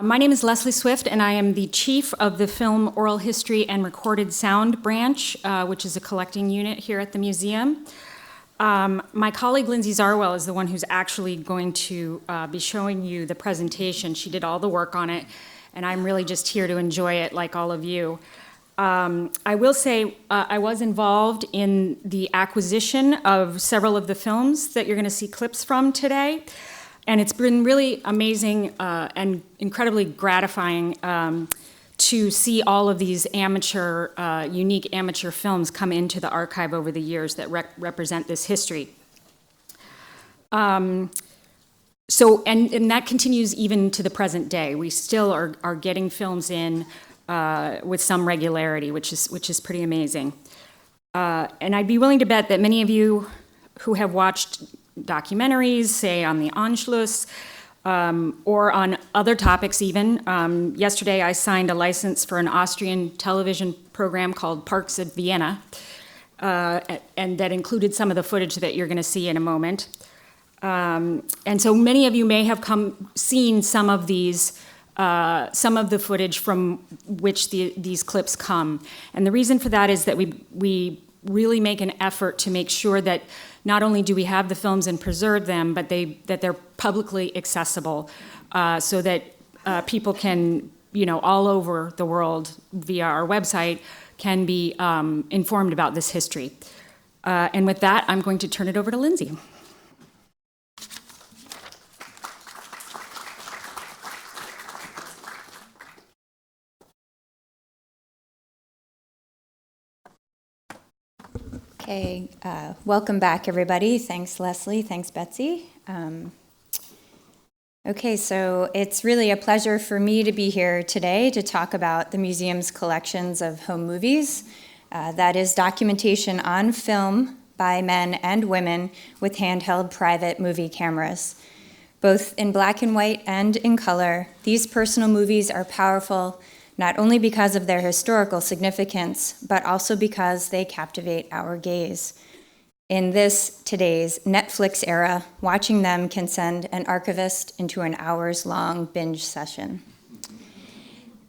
My name is Leslie Swift, and I am the chief of the Film, Oral History, and Recorded Sound branch, which is a collecting unit here at the museum. My colleague Lindsay Zarwell is the one who's actually going to be showing you the presentation. She did all the work on it, and I'm really just here to enjoy it like all of you. I will say I was involved in the acquisition of several of the films that you're going to see clips from today. And it's been really amazing and incredibly gratifying to see all of these unique amateur films come into the archive over the years that represent this history. And that continues even to the present day. We still are getting films in with some regularity, which is pretty amazing. And I'd be willing to bet that many of you who have watched documentaries, say on the Anschluss, or on other topics even. Yesterday I signed a license for an Austrian television program called Parks of Vienna, and that included some of the footage that you're going to see in a moment. And so many of you may have seen some of the footage from which these clips come. And the reason for that is that we really make an effort to make sure that not only do we have the films and preserve them, but that they're publicly accessible, so that people can, all over the world via our website, can be informed about this history. And with that, I'm going to turn it over to Lindsay. Okay, welcome back, everybody. Thanks, Leslie. Thanks, Betsy. Okay, so it's really a pleasure for me to be here today to talk about the museum's collections of home movies. That is documentation on film by men and women with handheld private movie cameras. Both in black and white and in color, these personal movies are powerful not only because of their historical significance, but also because they captivate our gaze. In today's Netflix era, watching them can send an archivist into an hours-long binge session.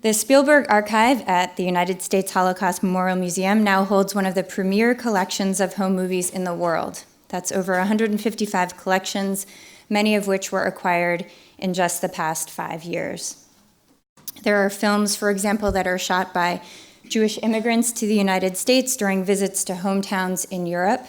The Spielberg Archive at the United States Holocaust Memorial Museum now holds one of the premier collections of home movies in the world. That's over 155 collections, many of which were acquired in just the past 5 years. There are films, for example, that are shot by Jewish immigrants to the United States during visits to hometowns in Europe,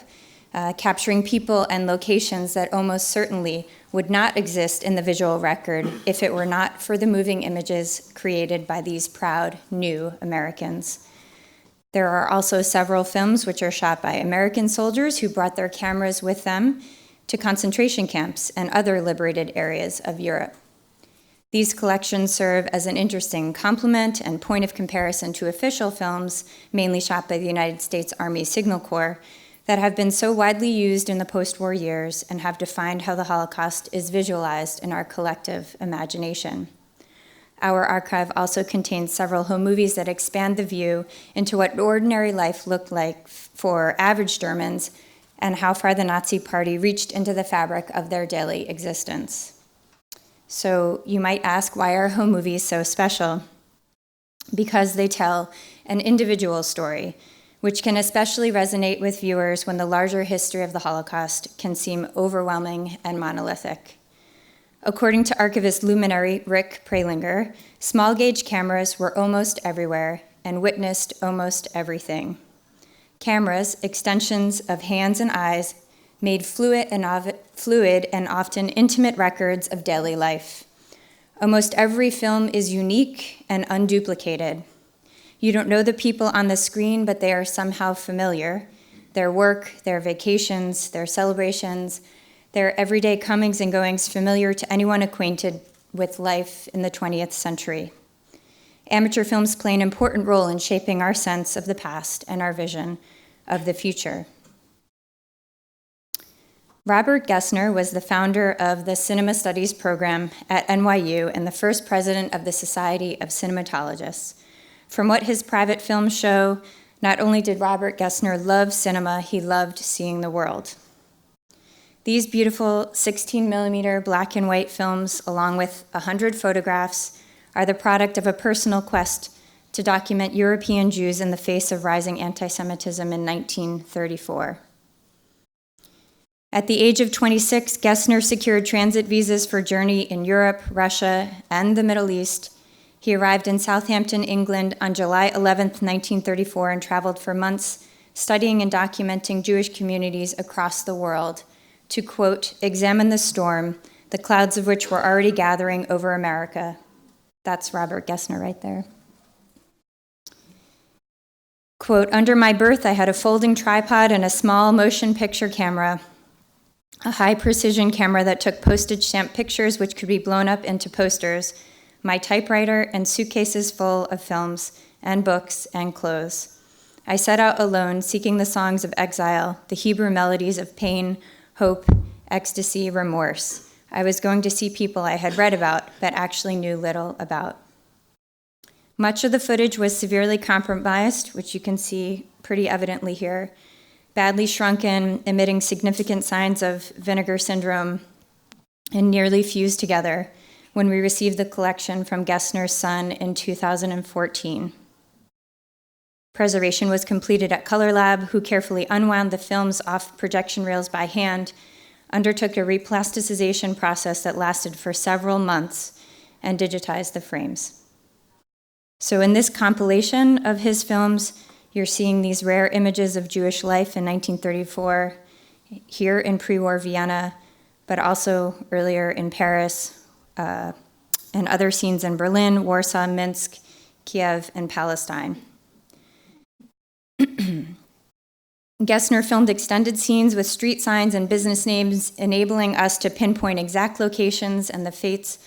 capturing people and locations that almost certainly would not exist in the visual record if it were not for the moving images created by these proud new Americans. There are also several films which are shot by American soldiers who brought their cameras with them to concentration camps and other liberated areas of Europe. These collections serve as an interesting complement and point of comparison to official films, mainly shot by the United States Army Signal Corps, that have been so widely used in the post-war years and have defined how the Holocaust is visualized in our collective imagination. Our archive also contains several home movies that expand the view into what ordinary life looked like for average Germans and how far the Nazi Party reached into the fabric of their daily existence. So you might ask, why are home movies so special? Because they tell an individual story, which can especially resonate with viewers when the larger history of the Holocaust can seem overwhelming and monolithic. According to archivist luminary Rick Prelinger, small gauge cameras were almost everywhere and witnessed almost everything. Cameras, extensions of hands and eyes, made fluid and often intimate records of daily life. Almost every film is unique and unduplicated. You don't know the people on the screen, but they are somehow familiar. Their work, their vacations, their celebrations, their everyday comings and goings familiar to anyone acquainted with life in the 20th century. Amateur films play an important role in shaping our sense of the past and our vision of the future. Robert Gessner was the founder of the Cinema Studies program at NYU and the first president of the Society of Cinematologists. From what his private films show, not only did Robert Gessner love cinema, he loved seeing the world. These beautiful 16 millimeter black and white films, along with 100 photographs, are the product of a personal quest to document European Jews in the face of rising anti-Semitism in 1934. At the age of 26, Gessner secured transit visas for journey in Europe, Russia, and the Middle East. He arrived in Southampton, England on July 11, 1934, and traveled for months studying and documenting Jewish communities across the world to, quote, examine the storm, the clouds of which were already gathering over America. That's Robert Gessner right there. Quote, under my berth, I had a folding tripod and a small motion picture camera, a high-precision camera that took postage stamp pictures which could be blown up into posters, my typewriter, and suitcases full of films and books and clothes. I set out alone, seeking the songs of exile, the Hebrew melodies of pain, hope, ecstasy, remorse. I was going to see people I had read about but actually knew little about. Much of the footage was severely compromised, which you can see pretty evidently here, badly shrunken, emitting significant signs of vinegar syndrome, and nearly fused together when we received the collection from Gessner's son in 2014. Preservation was completed at Color Lab, who carefully unwound the films off projection rails by hand, undertook a replasticization process that lasted for several months, and digitized the frames. So in this compilation of his films, you're seeing these rare images of Jewish life in 1934, here in pre-war Vienna, but also earlier in Paris, and other scenes in Berlin, Warsaw, Minsk, Kiev, and Palestine. Gessner filmed extended scenes with street signs and business names, enabling us to pinpoint exact locations and the fates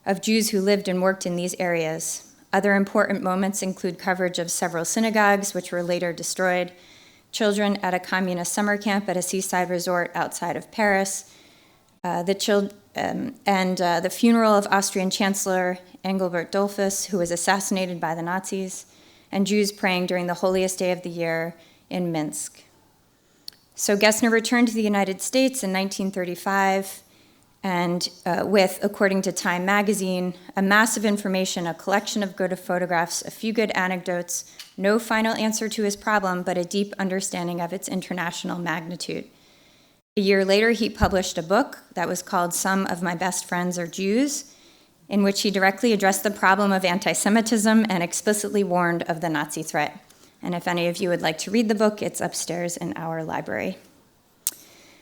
of Jews who lived and worked in these areas. Other important moments include coverage of several synagogues, which were later destroyed, children at a communist summer camp at a seaside resort outside of Paris, the funeral of Austrian Chancellor Engelbert Dollfuss, who was assassinated by the Nazis, and Jews praying during the holiest day of the year in Minsk. So Gessner returned to the United States in 1935, and with, according to Time magazine, a massive information, a collection of good photographs, a few good anecdotes, no final answer to his problem, but a deep understanding of its international magnitude. A year later, he published a book that was called Some of My Best Friends Are Jews, in which he directly addressed the problem of anti-Semitism and explicitly warned of the Nazi threat. And if any of you would like to read the book, it's upstairs in our library.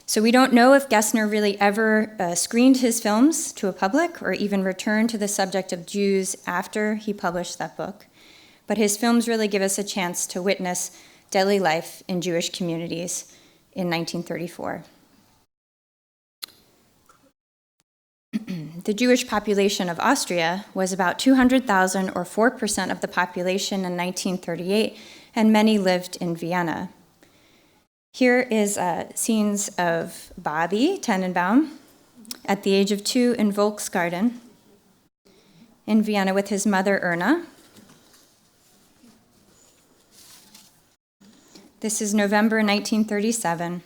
So we don't know if Gessner really ever screened his films to a public or even returned to the subject of Jews after he published that book. But his films really give us a chance to witness daily life in Jewish communities in 1934. The Jewish population of Austria was about 200,000, or 4% of the population in 1938, and many lived in Vienna. Here is scenes of Bobby Tenenbaum at the age of 2 in Volksgarten in Vienna with his mother Erna. This is November 1937.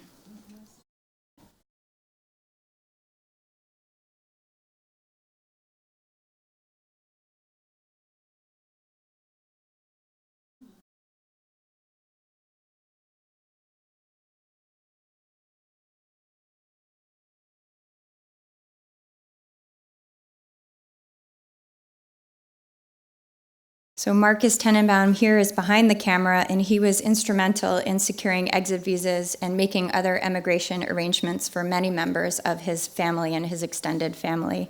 So Marcus Tenenbaum here is behind the camera, and he was instrumental in securing exit visas and making other emigration arrangements for many members of his family and his extended family.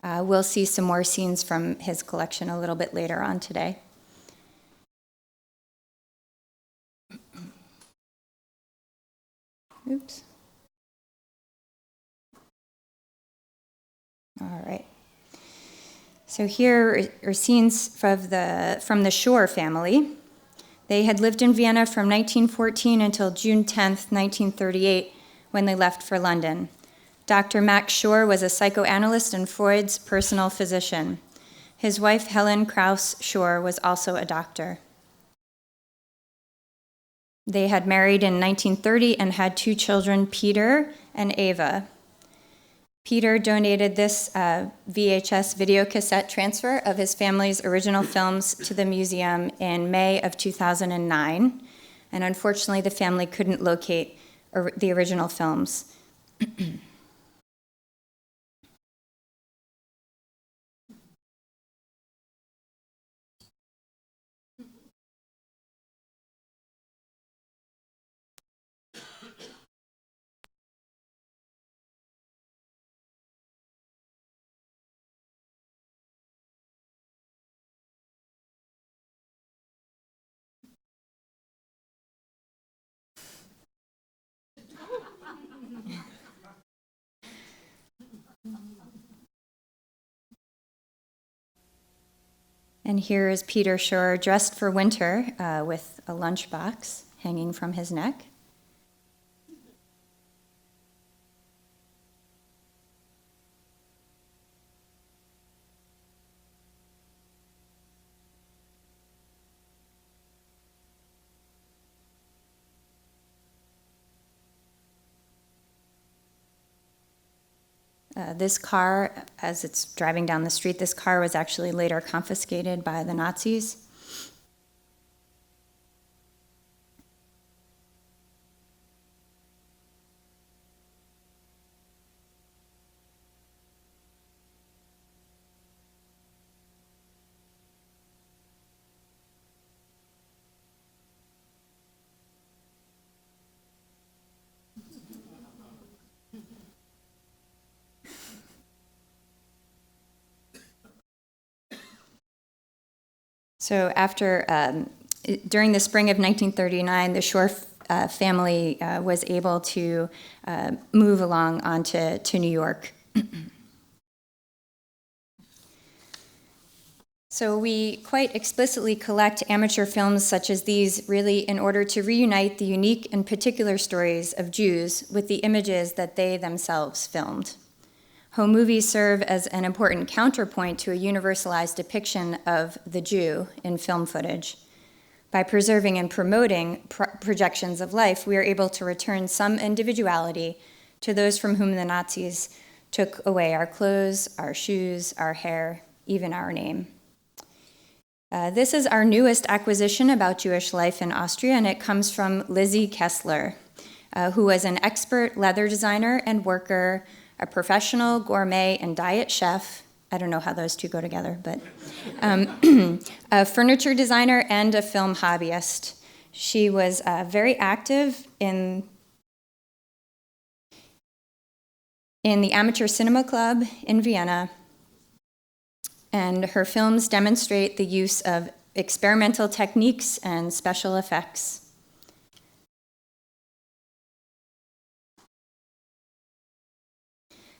We'll see some more scenes from his collection a little bit later on today. Oops. All right. So here are scenes from the Shore family. They had lived in Vienna from 1914 until June 10th, 1938, when they left for London. Dr. Max Shore was a psychoanalyst and Freud's personal physician. His wife, Helen Krauss Shore, was also a doctor. They had married in 1930 and had 2 children, Peter and Ava. Peter donated this VHS video cassette transfer of his family's original films to the museum in May of 2009, and unfortunately the family couldn't locate the original films. And here is Peter Shore dressed for winter with a lunchbox hanging from his neck. This car, as it's driving down the street, this car was actually later confiscated by the Nazis. So during the spring of 1939, the Shore family was able to move along onto New York. So we quite explicitly collect amateur films such as these really in order to reunite the unique and particular stories of Jews with the images that they themselves filmed. Home movies serve as an important counterpoint to a universalized depiction of the Jew in film footage. By preserving and promoting projections of life, we are able to return some individuality to those from whom the Nazis took away our clothes, our shoes, our hair, even our name. This is our newest acquisition about Jewish life in Austria, and it comes from Lizzy Kessler, who was an expert leather designer and worker, a professional gourmet and diet chef. I don't know how those two go together, but a furniture designer and a film hobbyist. She was very active in the Amateur Cinema Club in Vienna, and her films demonstrate the use of experimental techniques and special effects.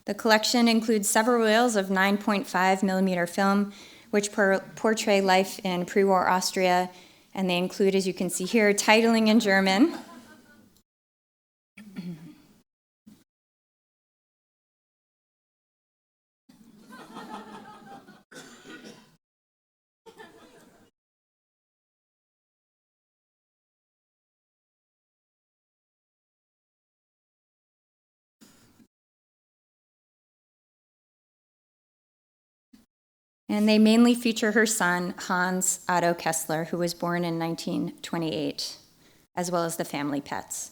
The collection includes several reels of 9.5 millimeter film, which portray life in pre-war Austria, and they include, as you can see here, titling in German. And they mainly feature her son, Hans Otto Kessler, who was born in 1928, as well as the family pets.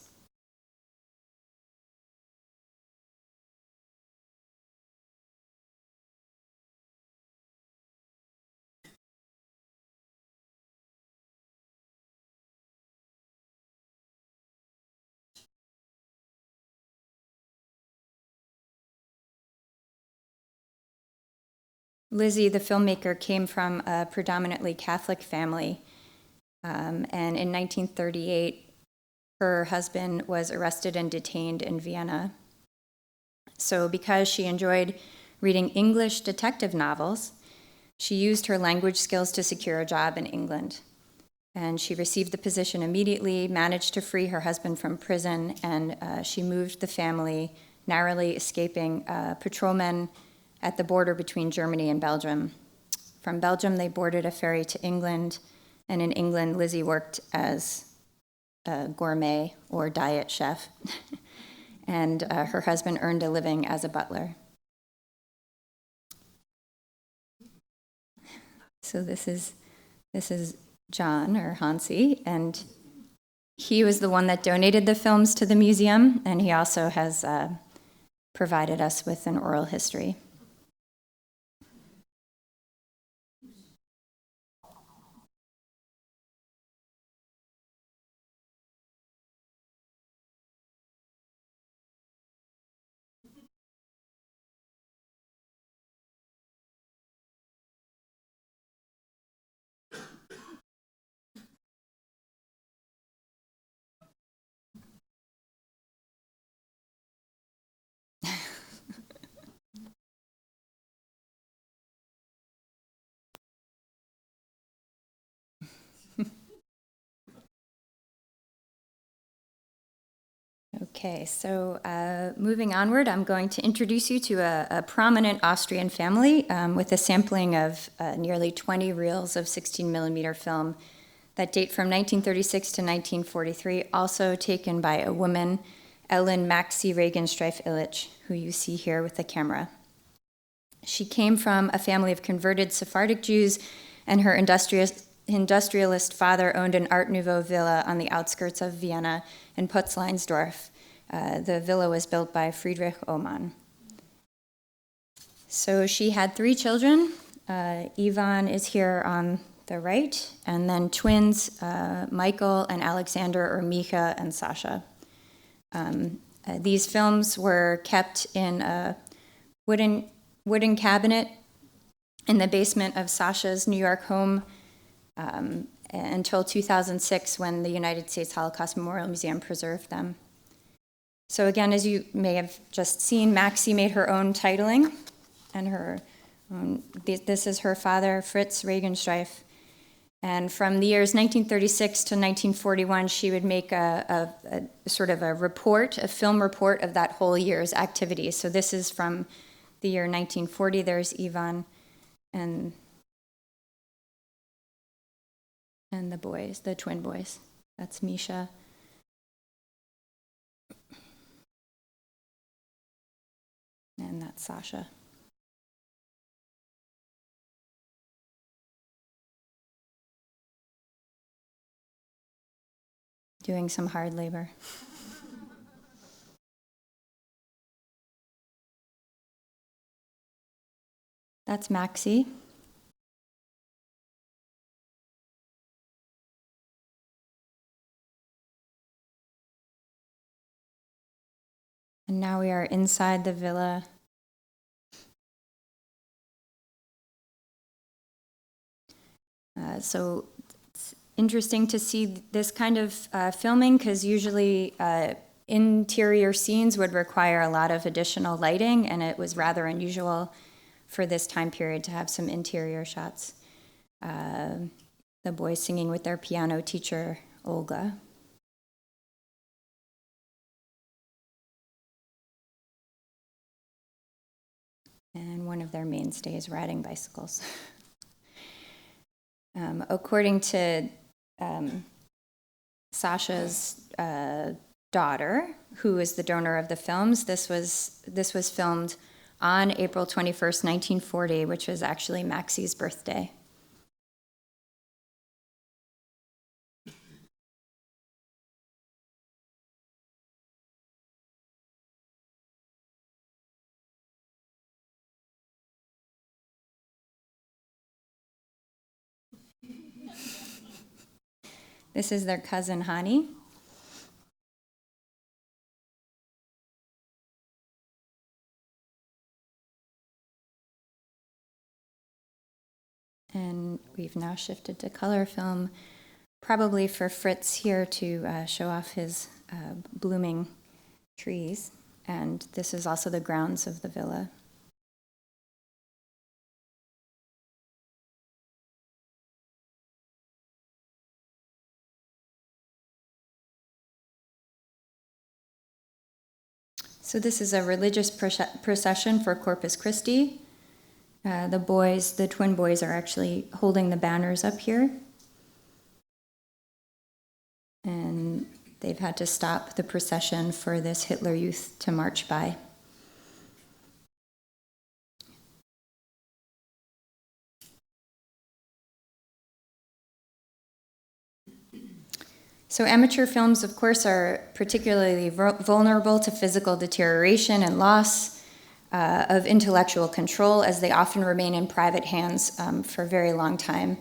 Lizzy, the filmmaker, came from a predominantly Catholic family, and in 1938, her husband was arrested and detained in Vienna. So because she enjoyed reading English detective novels, she used her language skills to secure a job in England. And she received the position immediately, managed to free her husband from prison, and she moved the family, narrowly escaping patrolmen at the border between Germany and Belgium. From Belgium, they boarded a ferry to England, and in England, Lizzy worked as a gourmet or diet chef, and her husband earned a living as a butler. So this is John, or Hansi, and he was the one that donated the films to the museum, and he also has provided us with an oral history. Okay, so moving onward, I'm going to introduce you to a prominent Austrian family with a sampling of nearly 20 reels of 16 millimeter film that date from 1936 to 1943, also taken by a woman, Ellen Maxi Regenstreif-Illich, who you see here with the camera. She came from a family of converted Sephardic Jews, and her industrialist father owned an Art Nouveau villa on the outskirts of Vienna in Putzleinsdorf. The villa was built by Friedrich Oman. So she had 3 children. Ivan is here on the right, and then twins, Michael and Alexander, or Micha and Sasha. These films were kept in a wooden cabinet in the basement of Sasha's New York home until 2006, when the United States Holocaust Memorial Museum preserved them. So again, as you may have just seen, Maxi made her own titling, and this is her father, Fritz Regenstreif. And from the years 1936 to 1941, she would make a sort of a report, a film report of that whole year's activities. So this is from the year 1940. There's Ivan and the boys, the twin boys. That's Misha. And that's Sasha. Doing some hard labor. That's Maxi. And now we are inside the villa. So it's interesting to see this kind of filming, because usually interior scenes would require a lot of additional lighting, and it was rather unusual for this time period to have some interior shots. The boys singing with their piano teacher, Olga. And one of their mainstays, riding bicycles. According to Sasha's daughter, who is the donor of the films, this was filmed on April 21st, 1940, which was actually Maxi's birthday. This is their cousin, Hani. And we've now shifted to color film, probably for Fritz here to show off his blooming trees. And this is also the grounds of the villa. So this is a religious procession for Corpus Christi. The twin boys are actually holding the banners up here. And they've had to stop the procession for this Hitler Youth to march by. So amateur films, of course, are particularly vulnerable to physical deterioration and loss of intellectual control, as they often remain in private hands for a very long time.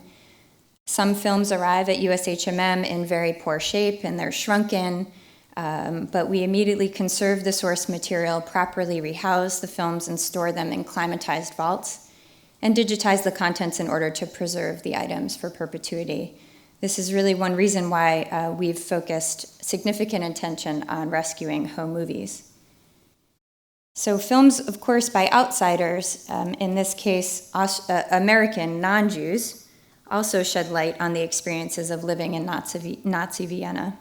Some films arrive at USHMM in very poor shape and they're shrunken, but we immediately conserve the source material, properly rehouse the films and store them in climatized vaults, and digitize the contents in order to preserve the items for perpetuity. This is really one reason why we've focused significant attention on rescuing home movies. So films, of course, by outsiders, in this case, American non-Jews, also shed light on the experiences of living in Nazi Vienna.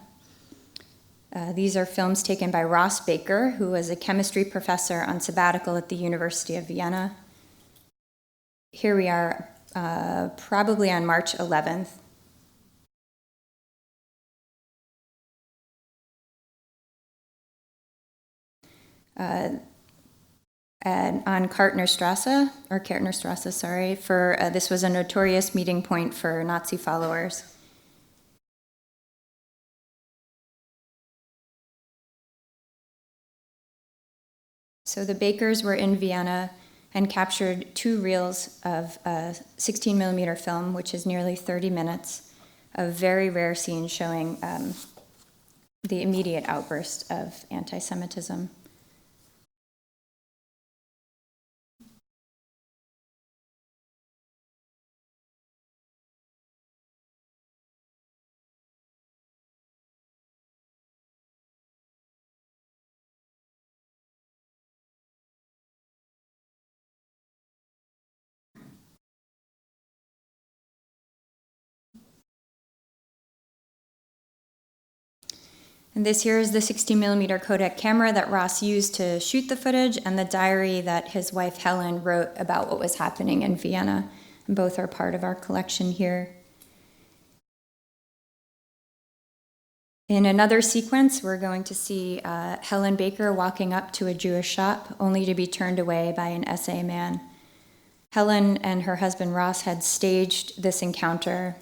These are films taken by Ross Baker, who was a chemistry professor on sabbatical at the University of Vienna. Here we are, probably on March 11th. On Kärtnerstrasse, sorry, this was a notorious meeting point for Nazi followers. So the Bakers were in Vienna and captured 2 reels of 16 millimeter film, which is nearly 30 minutes, of very rare scenes showing the immediate outburst of anti-Semitism. And this here is the 60 millimeter Kodak camera that Ross used to shoot the footage, and the diary that his wife Helen wrote about what was happening in Vienna. And both are part of our collection here. In another sequence, we're going to see Helen Baker walking up to a Jewish shop, only to be turned away by an SA man. Helen and her husband Ross had staged this encounter.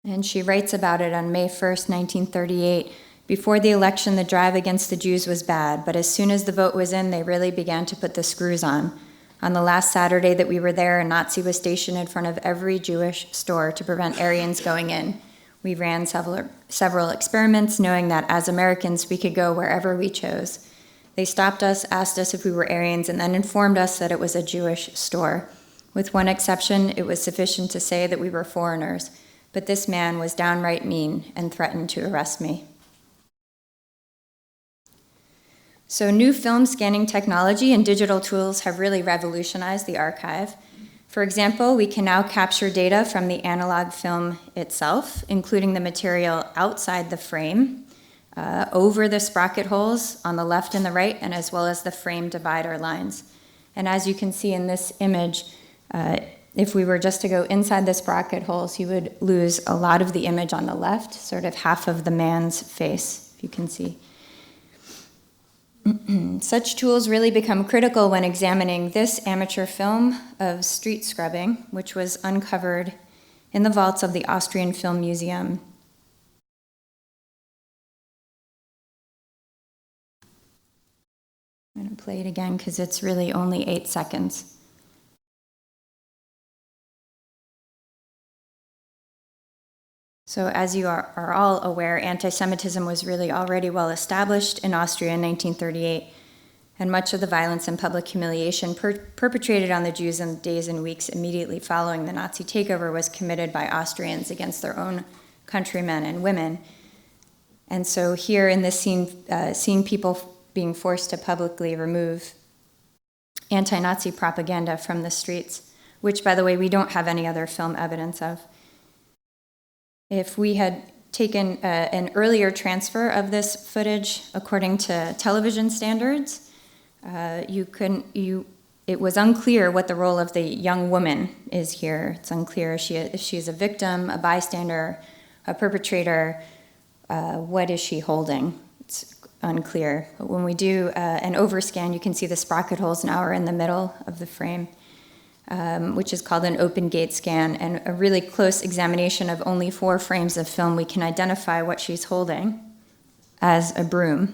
And she writes about it on May 1st, 1938. Before the election, the drive against the Jews was bad, but as soon as the vote was in, they really began to put the screws on. On the last Saturday that we were there, a Nazi was stationed in front of every Jewish store to prevent Aryans going in. We ran several experiments, knowing that as Americans, we could go wherever we chose. They stopped us, asked us if we were Aryans, and then informed us that it was a Jewish store. With one exception, it was sufficient to say that we were foreigners. But this man was downright mean and threatened to arrest me. So new film scanning technology and digital tools have really revolutionized the archive. For example, we can now capture data from the analog film itself, including the material outside the frame, over the sprocket holes on the left and the right, and as well as the frame divider lines. And as you can see in this image, if we were just to go inside the sprocket holes, you would lose a lot of the image on the left, sort of half of the man's face, if you can see. Such tools really become critical when examining this amateur film of street scrubbing, which was uncovered in the vaults of the Austrian Film Museum. I'm going to play it again because it's really only 8 seconds. So as you are all aware, anti-Semitism was really already well established in Austria in 1938, and much of the violence and public humiliation perpetrated on the Jews in the days and weeks immediately following the Nazi takeover was committed by Austrians against their own countrymen and women. And so here in this scene, seeing people being forced to publicly remove anti-Nazi propaganda from the streets, which, by the way, we don't have any other film evidence of. If we had taken an earlier transfer of this footage according to television standards, you it was unclear what the role of the young woman is here. It's unclear if she is a victim, a bystander, a perpetrator. What is she holding? It's unclear. But when we do an overscan, you can see the sprocket holes now are in the middle of the frame, which is called an open gate scan. And a really close examination of only 4 frames of film, we can identify what she's holding as a broom.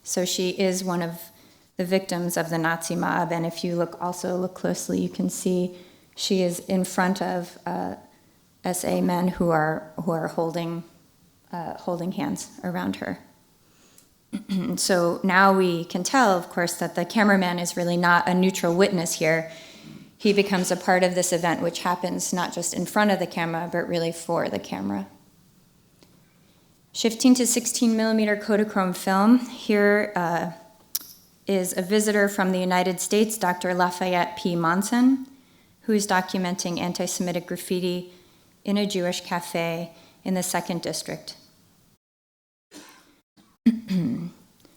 So she is one of the victims of the Nazi mob, and if you look closely, you can see she is in front of SA men who are holding hands around her. So now we can tell, of course, that the cameraman is really not a neutral witness here. He becomes a part of this event, which happens not just in front of the camera, but really for the camera. Shifting to 16 millimeter Kodachrome film, here is a visitor from the United States, Dr. Lafayette P. Monson, who is documenting anti-Semitic graffiti in a Jewish cafe in the 2nd District.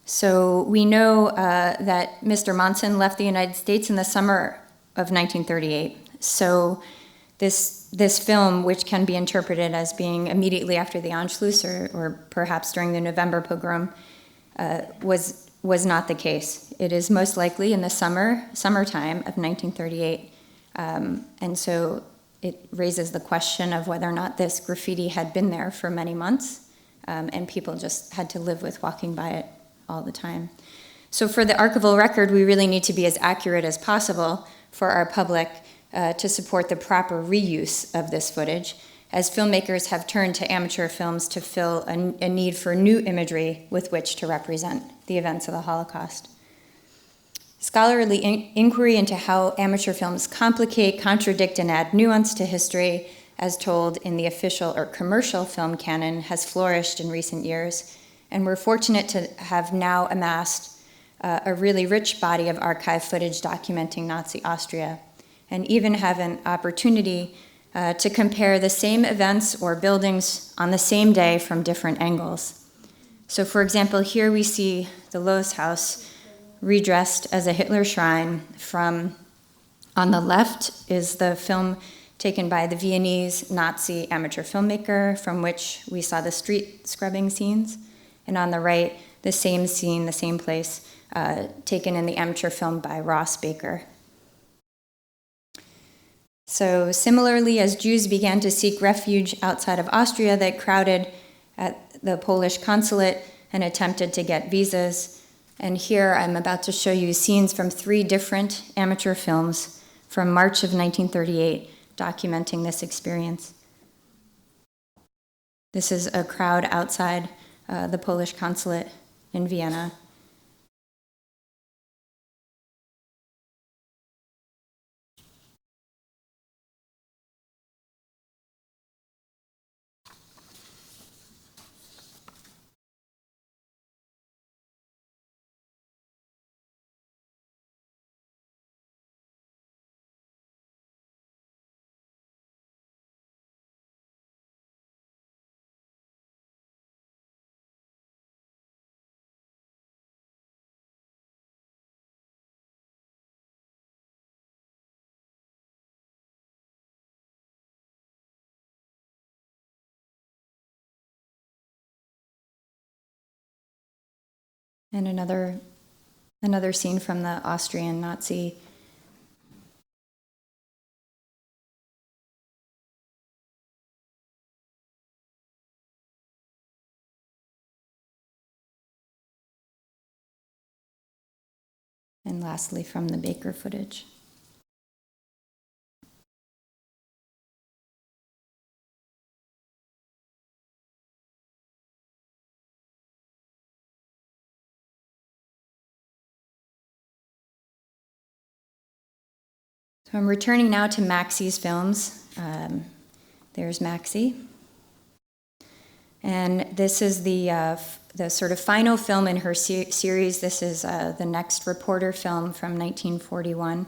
So we know that Mr. Monson left the United States in the summer of 1938. So this film, which can be interpreted as being immediately after the Anschluss or perhaps during the November pogrom, was not the case. It is most likely in the summertime of 1938. And so it raises the question of whether or not this graffiti had been there for many months, and people just had to live with walking by it all the time. So for the archival record, we really need to be as accurate as possible for our public to support the proper reuse of this footage, as filmmakers have turned to amateur films to fill a need for new imagery with which to represent the events of the Holocaust. Scholarly inquiry into how amateur films complicate, contradict, and add nuance to history, as told in the official or commercial film canon, has flourished in recent years, and we're fortunate to have now amassed a really rich body of archive footage documenting Nazi Austria, and even have an opportunity to compare the same events or buildings on the same day from different angles. So for example, here we see the Loos House redressed as a Hitler shrine. On the left is the film taken by the Viennese Nazi amateur filmmaker, from which we saw the street scrubbing scenes. And on the right, the same scene, the same place, taken in the amateur film by Ross Baker. So similarly, as Jews began to seek refuge outside of Austria, they crowded at the Polish consulate and attempted to get visas. And here I'm about to show you scenes from 3 different amateur films from March of 1938 documenting this experience. This is a crowd outside the Polish consulate in Vienna. And another scene from the Austrian Nazi. And lastly, from the Baker footage. So I'm returning now to Maxie's films. There's Maxie. And this is the sort of final film in her series. This is the Next Reporter film from 1941.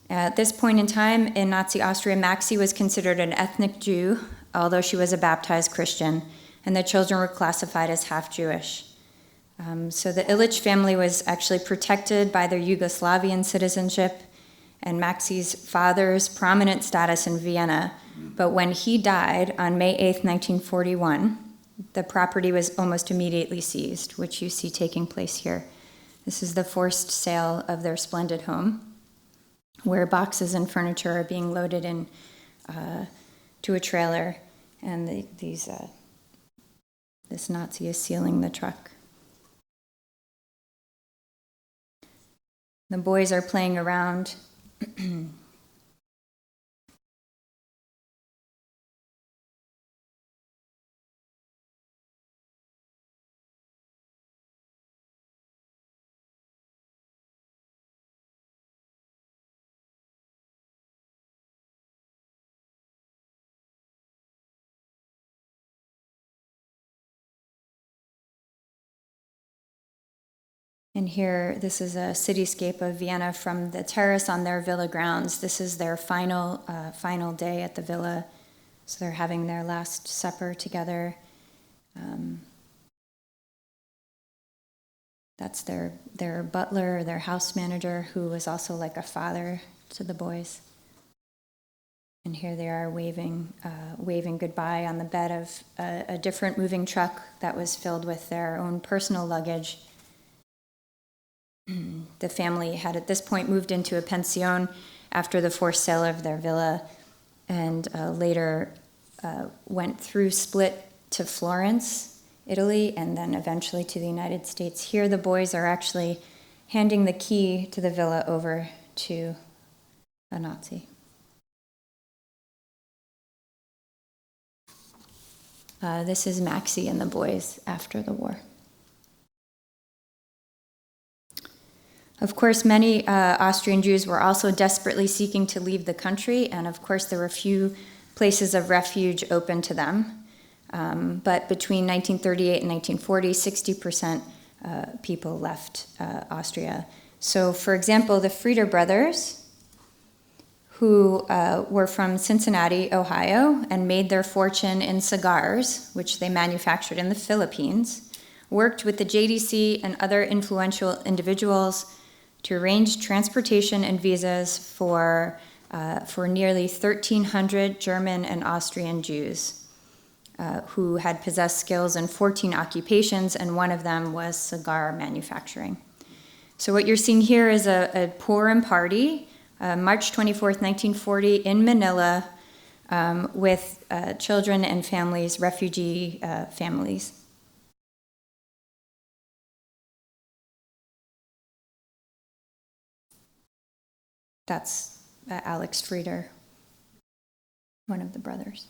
At this point in time in Nazi Austria, Maxie was considered an ethnic Jew, although she was a baptized Christian, and the children were classified as half Jewish. So the Illich family was actually protected by their Yugoslavian citizenship and Maxi's father's prominent status in Vienna. But when he died on May 8th, 1941, the property was almost immediately seized, which you see taking place here. This is the forced sale of their splendid home, where boxes and furniture are being loaded in to a trailer, and this Nazi is sealing the truck. The boys are playing around. And here, this is a cityscape of Vienna from the terrace on their villa grounds. This is their final day at the villa. So they're having their last supper together. That's their butler, their house manager, who was also like a father to the boys. And here they are waving goodbye on the bed of a different moving truck that was filled with their own personal luggage. The family had at this point moved into a pension after the forced sale of their villa, and later went through Split to Florence, Italy, and then eventually to the United States. Here the boys are actually handing the key to the villa over to a Nazi. This is Maxi and the boys after the war. Of course, many Austrian Jews were also desperately seeking to leave the country, and of course there were few places of refuge open to them. But between 1938 and 1940, 60% people left Austria. So, for example, the Frieder brothers, who were from Cincinnati, Ohio, and made their fortune in cigars, which they manufactured in the Philippines, worked with the JDC and other influential individuals to arrange transportation and visas for nearly 1,300 German and Austrian Jews who had possessed skills in 14 occupations, and one of them was cigar manufacturing. So what you're seeing here is a Purim party, March 24th, 1940, in Manila, with children and families, refugee families. That's Alex Frieder, one of the brothers.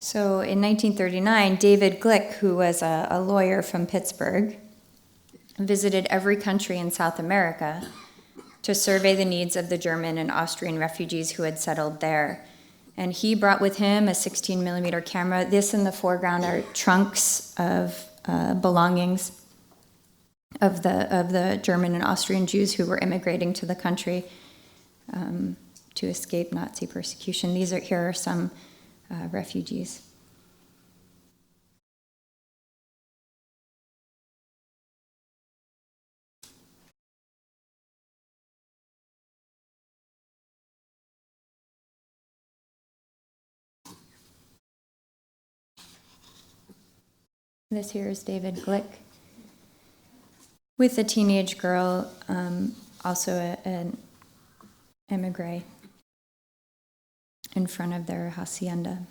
So in 1939, David Glick, who was a lawyer from Pittsburgh, visited every country in South America to survey the needs of the German and Austrian refugees who had settled there. And he brought with him a 16-millimeter camera. This in the foreground are trunks of belongings of the German and Austrian Jews who were immigrating to the country to escape Nazi persecution. Here are some refugees. This here is David Glick with a teenage girl, also an emigre, in front of their hacienda.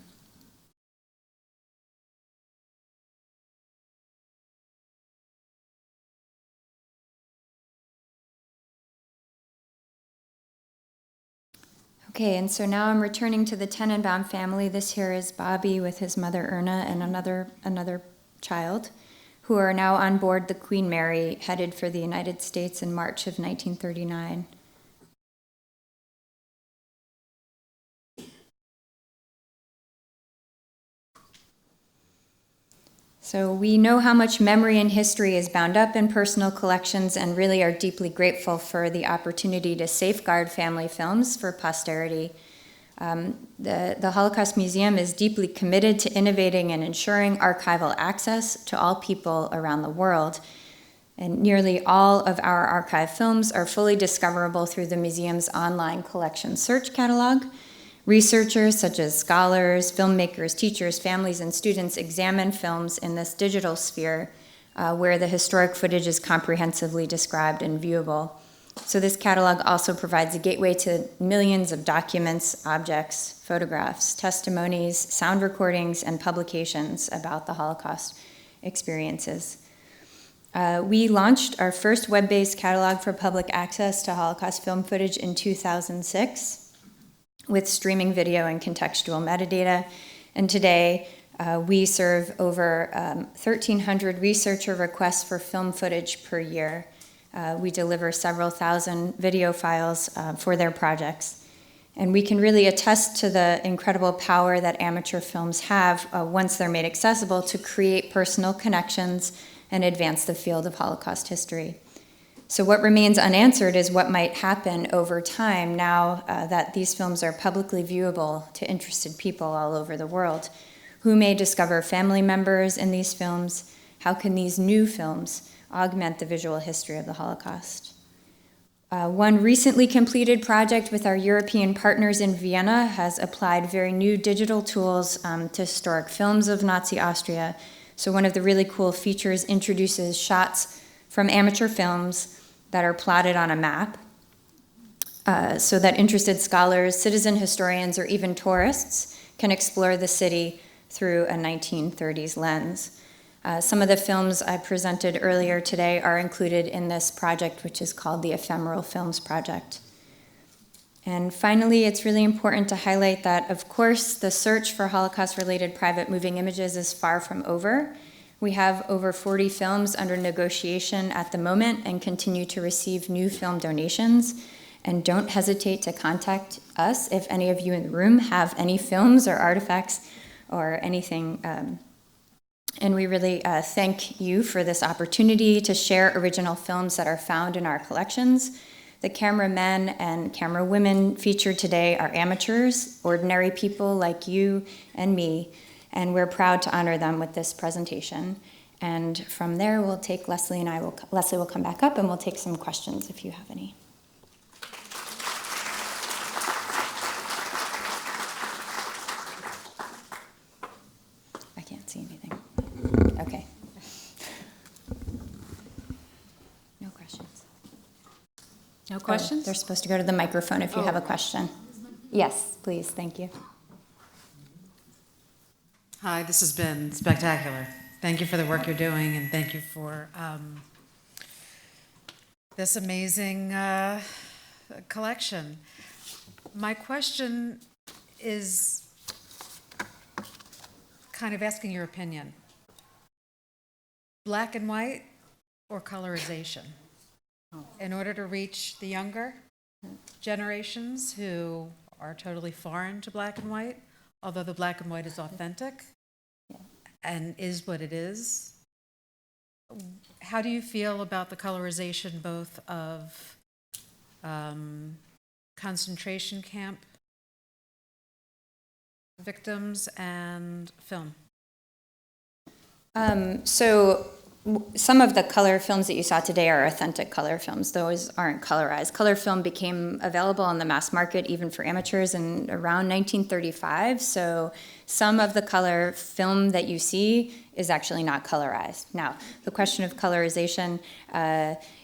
Okay, and so now I'm returning to the Tenenbaum family. This here is Bobby with his mother Erna and another child, who are now on board the Queen Mary, headed for the United States in March of 1939. So we know how much memory and history is bound up in personal collections, and really are deeply grateful for the opportunity to safeguard family films for posterity. The Holocaust Museum is deeply committed to innovating and ensuring archival access to all people around the world. And nearly all of our archive films are fully discoverable through the museum's online collection search catalog. Researchers such as scholars, filmmakers, teachers, families, and students examine films in this digital sphere where the historic footage is comprehensively described and viewable. So this catalog also provides a gateway to millions of documents, objects, photographs, testimonies, sound recordings, and publications about the Holocaust experiences. We launched our first web-based catalog for public access to Holocaust film footage in 2006 with streaming video and contextual metadata. And today, we serve over 1,300 researcher requests for film footage per year. We deliver several thousand video files for their projects. And we can really attest to the incredible power that amateur films have once they're made accessible to create personal connections and advance the field of Holocaust history. So what remains unanswered is what might happen over time now that these films are publicly viewable to interested people all over the world. Who may discover family members in these films? How can these new films augment the visual history of the Holocaust? One recently completed project with our European partners in Vienna has applied very new digital tools to historic films of Nazi Austria. So one of the really cool features introduces shots from amateur films that are plotted on a map so that interested scholars, citizen historians, or even tourists can explore the city through a 1930s lens. Some of the films I presented earlier today are included in this project, which is called the Ephemeral Films Project. And finally, it's really important to highlight that, of course, the search for Holocaust-related private moving images is far from over. We have over 40 films under negotiation at the moment and continue to receive new film donations. And don't hesitate to contact us if any of you in the room have any films or artifacts or anything. And we really thank you for this opportunity to share original films that are found in our collections. The cameramen and camera women featured today are amateurs, ordinary people like you and me, and we're proud to honor them with this presentation. And from there, we'll take Leslie will come back up and we'll take some questions if you have any. I can't see anything. Okay. No questions. No questions? They're supposed to go to the microphone if you have a question. Yes, please, thank you. Hi, this has been spectacular. Thank you for the work you're doing, and thank you for this amazing collection. My question is kind of asking your opinion. Black and white or colorization? In order to reach the younger generations who are totally foreign to black and white, although the black and white is authentic and is what it is. How do you feel about the colorization both of concentration camp victims and film? Some of the color films that you saw today are authentic color films. Those aren't colorized. Color film became available on the mass market even for amateurs in around 1935. So some of the color film that you see is actually not colorized. Now, the question of colorization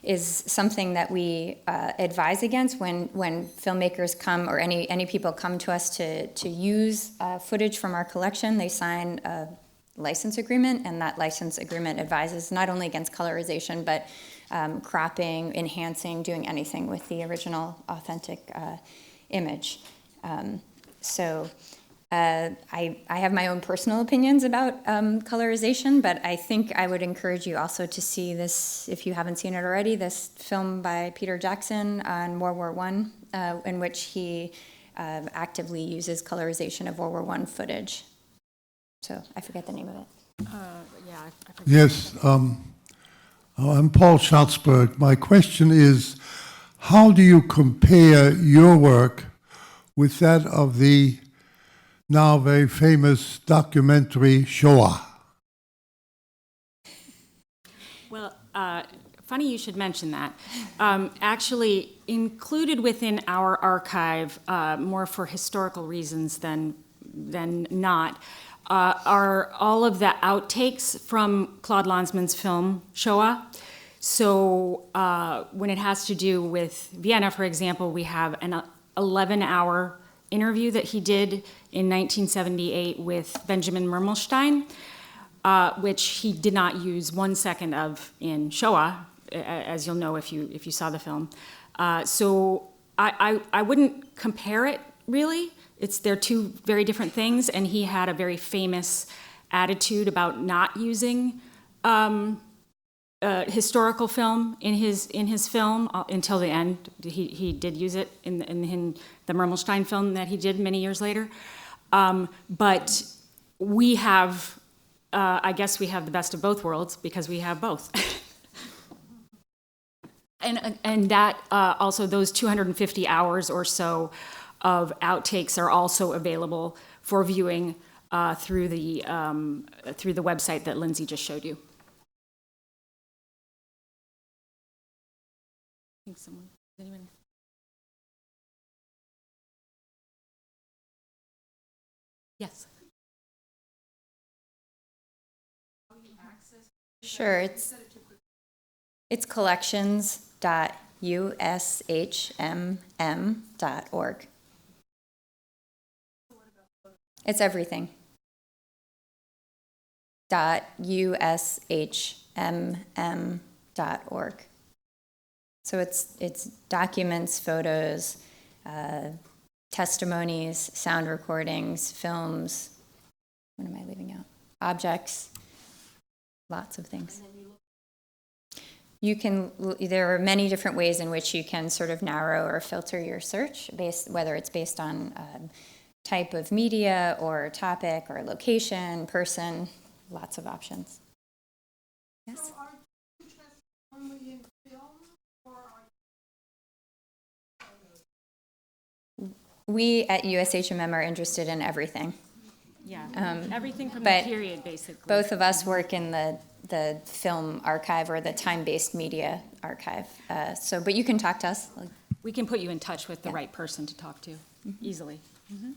is something that we advise against when filmmakers come, or any people come to us to use footage from our collection. They sign a license agreement, and that license agreement advises not only against colorization, but cropping, enhancing, doing anything with the original authentic image. I have my own personal opinions about colorization, but I think I would encourage you also to see this, if you haven't seen it already, this film by Peter Jackson on World War I, in which he actively uses colorization of World War I footage. So I forget the name of it. Yeah, I forget. Yes, I'm Paul Schatzberg. My question is, how do you compare your work with that of the now very famous documentary Shoah? Well, funny you should mention that. Actually, included within our archive, more for historical reasons than not, are all of the outtakes from Claude Lanzmann's film Shoah. So when it has to do with Vienna, for example, we have an 11-hour interview that he did in 1978 with Benjamin Mermelstein, which he did not use 1 second of in Shoah, as you'll know if you saw the film. So I wouldn't compare it, really. They're two very different things, and he had a very famous attitude about not using historical film in his film until the end. He did use it in the Mermelstein film that he did many years later. But we have, I guess we have the best of both worlds because we have both. and that also, those 250 hours or so of outtakes are also available for viewing through the website that Lindsay just showed you. I think anyone? Yes. Sure, it's collections.ushmm.org. It's everything. .ushmm.org. So it's documents, photos, testimonies, sound recordings, films. What am I leaving out? Objects. Lots of things. There are many different ways in which you can sort of narrow or filter your search, whether it's based on type of media or topic or location, person, lots of options. Yes? So are you interested only in film, or are We at USHMM are interested in everything. Yeah, everything from the but period, basically. Both of us work in the film archive or the time-based media archive. But you can talk to us. We can put you in touch with the right person to talk to easily. Mm-hmm.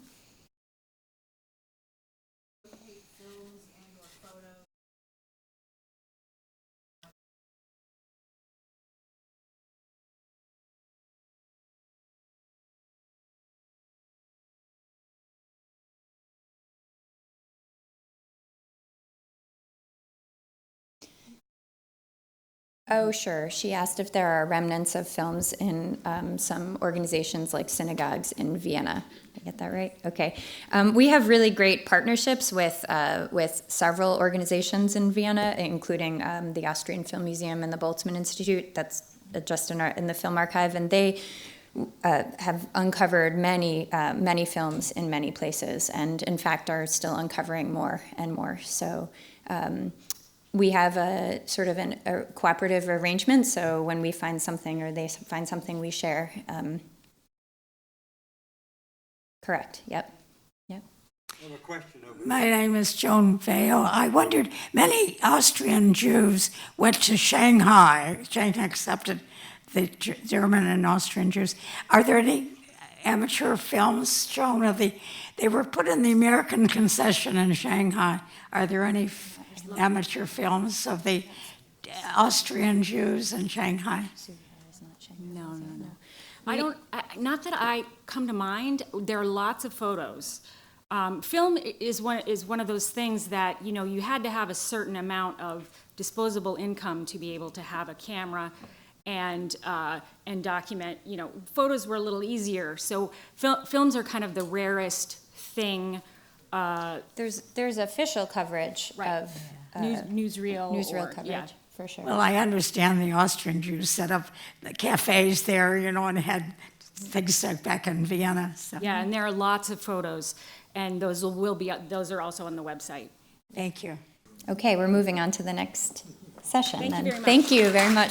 Oh, sure. She asked if there are remnants of films in some organizations like synagogues in Vienna. Did I get that right? Okay. We have really great partnerships with several organizations in Vienna, including the Austrian Film Museum and the Boltzmann Institute. That's just in the film archive, and they have uncovered many films in many places, and in fact are still uncovering more and more. So. We have a sort of a cooperative arrangement, so when we find something or they find something, we share. Correct, yep. I have a question over My name is Joan Vale. I wondered, many Austrian Jews went to Shanghai. Shanghai accepted the German and Austrian Jews. Are there any amateur films shown of they were put in the American concession in Shanghai? Are there any amateur films of the Austrian Jews in Shanghai? No. I don't, not that I come to mind, there are lots of photos. Film is one of those things that, you know, you had to have a certain amount of disposable income to be able to have a camera and document, you know, photos were a little easier. So films are kind of the rarest thing. There's official coverage Right. of Newsreel. newsreel or- coverage, yeah. for sure. Well, I understand the Austrian Jews set up the cafes there, you know, and had things like back in Vienna. So. Yeah, and there are lots of photos, and those are also on the website. Thank you. Okay, we're moving on to the next session Thank you then. very much. Thank you very much.